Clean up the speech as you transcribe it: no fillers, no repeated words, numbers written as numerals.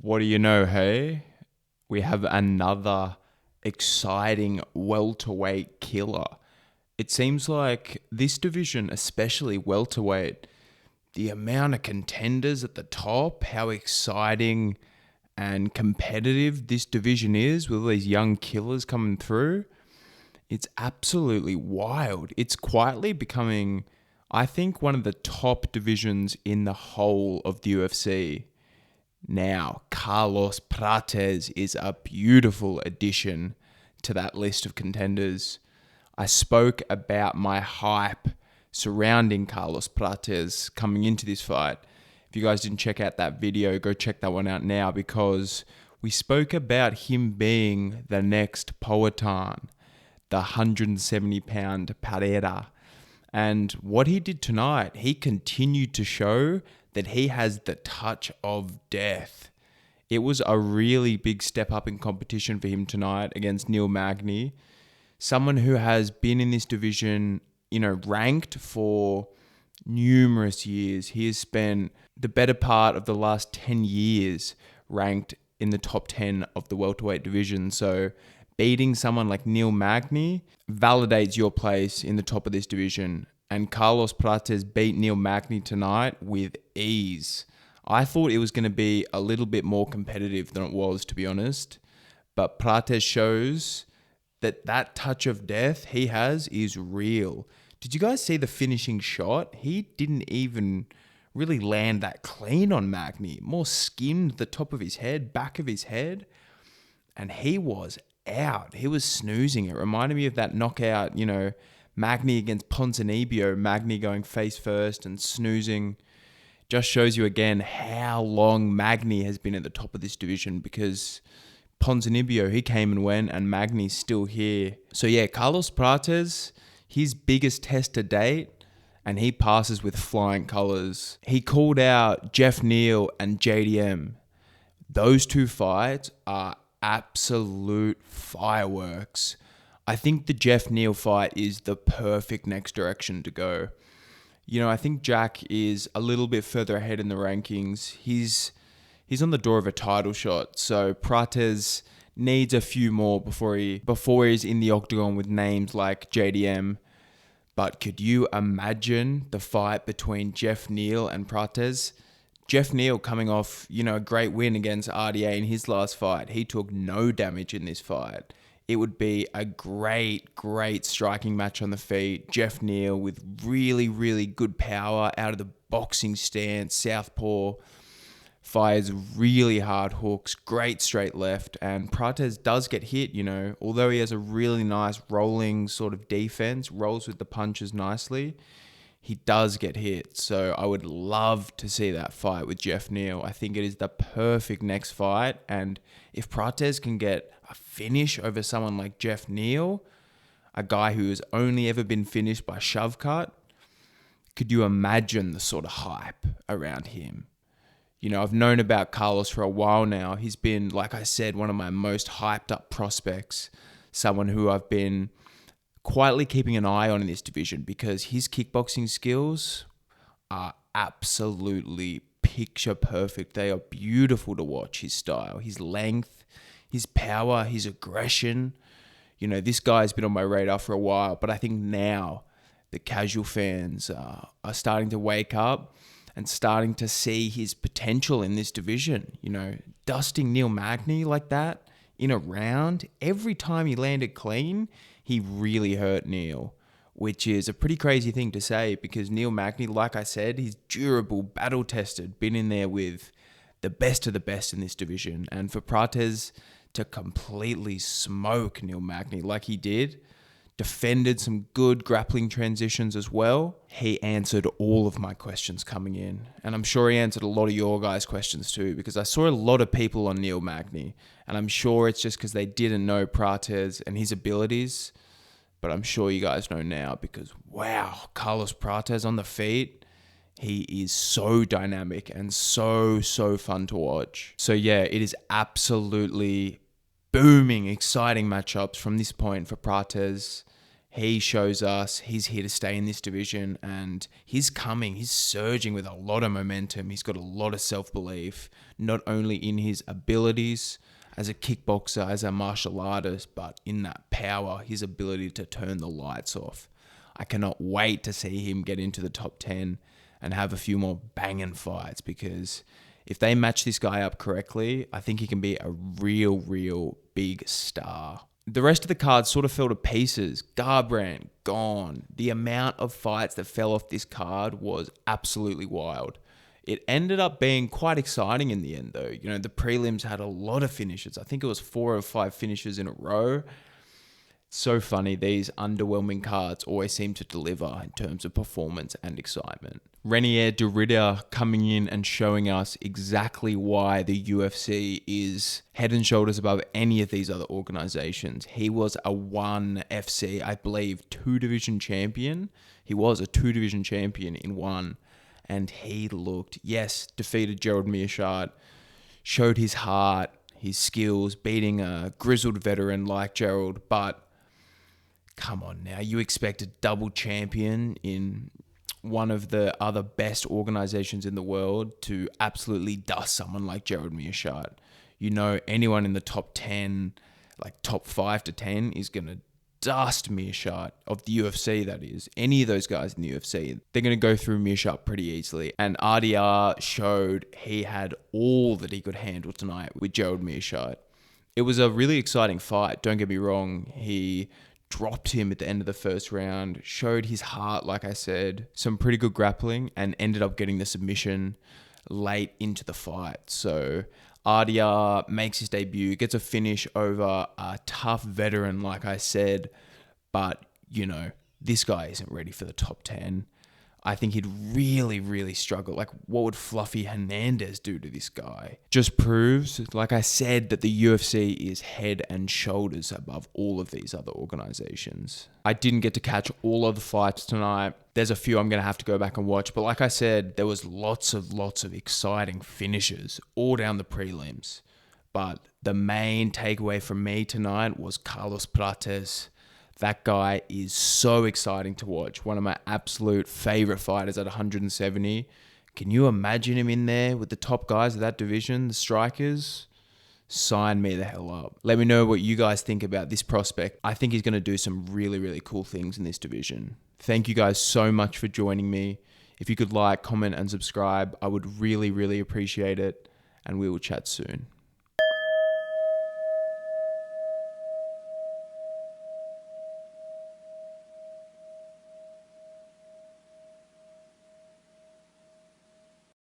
What do you know, hey? We have another exciting welterweight killer. It seems like this division, especially welterweight, the amount of contenders at the top, how exciting and competitive this division is with all these young killers coming through, it's absolutely wild. It's quietly becoming, I think, one of the top divisions in the whole of the UFC. Now, Carlos Prates is a beautiful addition to that list of contenders. I spoke about my hype surrounding Carlos Prates coming into this fight. If you guys didn't check out that video, go check that one out now, because we spoke about him being the next Poatan, the 170-pound Pereira. And what he did tonight, he continued to show that he has the touch of death. It was a really big step up in competition for him tonight against Neil Magny, someone who has been in this division, ranked for numerous years. He has spent the better part of the last 10 years ranked in the top 10 of the welterweight division. So beating someone like Neil Magny validates your place in the top of this division. And Carlos Prates beat Neil Magny tonight with ease. I thought it was going to be a little bit more competitive than it was, to be honest. But Prates shows that touch of death he has is real. Did you guys see the finishing shot? He didn't even really land that clean on Magny. More skimmed the top of his head, back of his head. And he was out. He was snoozing. It reminded me of that knockout, Magny against Ponzinibbio, Magny going face first and snoozing. Just shows you again how long Magny has been at the top of this division, because Ponzinibbio, he came and went, and Magny's still here. So yeah, Carlos Prates, his biggest test to date, and he passes with flying colours. He called out Jeff Neal and JDM. Those two fights are absolute fireworks. I think the Jeff Neal fight is the perfect next direction to go. I think Jack is a little bit further ahead in the rankings. He's on the door of a title shot. So Prates needs a few more before he's in the octagon with names like JDM. But could you imagine the fight between Jeff Neal and Prates? Jeff Neal coming off, a great win against RDA in his last fight. He took no damage in this fight. It would be a great, great striking match on the feet. Jeff Neal with really, really good power out of the boxing stance, southpaw, fires really hard hooks, great straight left, and Prates does get hit, although he has a really nice rolling sort of defense, rolls with the punches nicely, he does get hit. So I would love to see that fight with Jeff Neal. I think it is the perfect next fight, and if Prates can get a finish over someone like Jeff Neal, a guy who has only ever been finished by shove cut, could you imagine the sort of hype around him? I've known about Carlos for a while now. He's been, like I said, one of my most hyped up prospects, someone who I've been quietly keeping an eye on in this division, because his kickboxing skills are absolutely picture perfect. They are beautiful to watch. His style, his length, his power, his aggression. This guy's been on my radar for a while, but I think now the casual fans are starting to wake up and starting to see his potential in this division. Dusting Neil Magny like that in a round, every time he landed clean, he really hurt Neil, which is a pretty crazy thing to say, because Neil Magny, like I said, he's durable, battle-tested, been in there with the best of the best in this division. And for Prates to completely smoke Neil Magny like he did, defended some good grappling transitions as well. He answered all of my questions coming in. And I'm sure he answered a lot of your guys' questions too, because I saw a lot of people on Neil Magny. And I'm sure it's just because they didn't know Prates and his abilities. But I'm sure you guys know now, because wow, Carlos Prates on the feet, he is so dynamic and so fun to watch. So yeah, it is absolutely booming, exciting matchups from this point for Prates. He shows us he's here to stay in this division, and he's surging with a lot of momentum. He's got a lot of self-belief, not only in his abilities as a kickboxer, as a martial artist, but in that power, his ability to turn the lights off. I cannot wait to see him get into the top 10 and have a few more banging fights, because if they match this guy up correctly, I think he can be a real big star. The rest of the card sort of fell to pieces. Garbrandt, gone. The amount of fights that fell off this card was absolutely wild. It ended up being quite exciting in the end, though. You know, the prelims had a lot of finishes. I think it was 4 or 5 finishes in a row. So funny, these underwhelming cards always seem to deliver in terms of performance and excitement. Renier Derrida coming in and showing us exactly why the UFC is head and shoulders above any of these other organizations. He was a 1 FC, I believe, 2-division champion. He was a 2-division champion in 1. And he looked, yes, defeated Gerald Meerschaert, showed his heart, his skills, beating a grizzled veteran like Gerald, but come on now, you expect a double champion in one of the other best organizations in the world to absolutely dust someone like Gerald Meerschaert. You know, anyone in the top 10, like top 5 to 10 is going to dust Meerschaert, of the UFC that is. Any of those guys in the UFC, they're going to go through Meerschaert pretty easily. And RDR showed he had all that he could handle tonight with Gerald Meerschaert. It was a really exciting fight, don't get me wrong. He dropped him at the end of the first round, showed his heart, like I said, some pretty good grappling, and ended up getting the submission late into the fight. So RDR makes his debut, gets a finish over a tough veteran, like I said, but, you know, this guy isn't ready for the top 10. I think he'd really struggle. Like, what would Fluffy Hernandez do to this guy? Just proves, like I said, that the UFC is head and shoulders above all of these other organizations. I didn't get to catch all of the fights tonight. There's a few I'm going to have to go back and watch. But like I said, there was lots of exciting finishes all down the prelims. But the main takeaway from me tonight was Carlos Prates. That guy is so exciting to watch. One of my absolute favorite fighters at 170. Can you imagine him in there with the top guys of that division, the strikers? Sign me the hell up. Let me know what you guys think about this prospect. I think he's going to do some really cool things in this division. Thank you guys so much for joining me. If you could like, comment, and subscribe, I would really appreciate it. And we will chat soon.